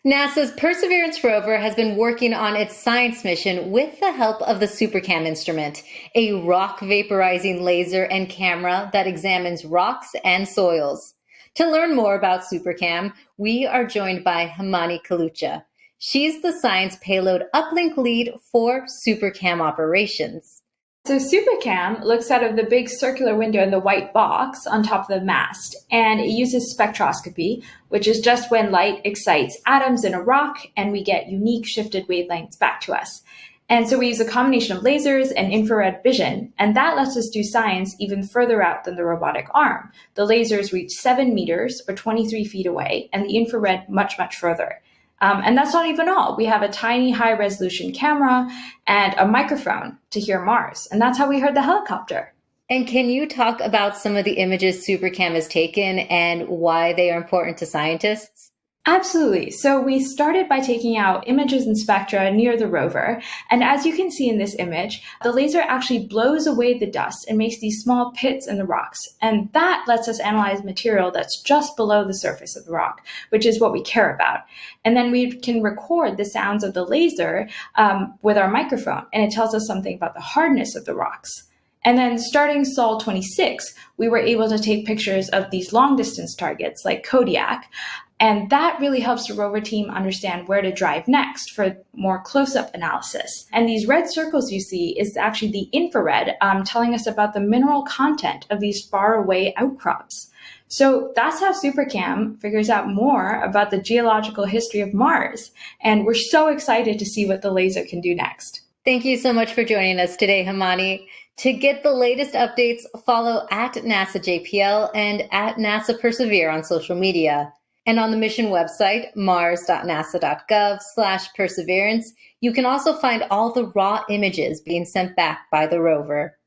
NASA's Perseverance rover has been working on its science mission with the help of the SuperCam instrument, a rock vaporizing laser and camera that examines rocks and soils. To learn more about SuperCam, we are joined by Hemani Kalucha. She's the science payload uplink lead for SuperCam operations. So SuperCam looks out of the big circular window in the white box on top of the mast, and it uses spectroscopy, which is just when light excites atoms in a rock and we get unique shifted wavelengths back to us. And so we use a combination of lasers and infrared vision, and that lets us do science even further out than the robotic arm. The lasers reach 7 meters or 23 feet away, and the infrared much, much further. And that's not even all. We have a tiny high-resolution camera and a microphone to hear Mars. And that's how we heard the helicopter. And can you talk about some of the images SuperCam has taken and why they are important to scientists? Absolutely. So we started by taking out images and spectra near the rover. And as you can see in this image, the laser actually blows away the dust and makes these small pits in the rocks. And that lets us analyze material that's just below the surface of the rock, which is what we care about. And then we can record the sounds of the laser with our microphone. And it tells us something about the hardness of the rocks. And then starting Sol 26, we were able to take pictures of these long distance targets like Kodiak. And that really helps the rover team understand where to drive next for more close-up analysis. And these red circles you see is actually the infrared telling us about the mineral content of these faraway outcrops. So that's how SuperCam figures out more about the geological history of Mars. And we're so excited to see what the laser can do next. Thank you so much for joining us today, Hemani. To get the latest updates, follow at NASA JPL and at NASA Persevere on social media. And on the mission website, mars.nasa.gov/perseverance, you can also find all the raw images being sent back by the rover.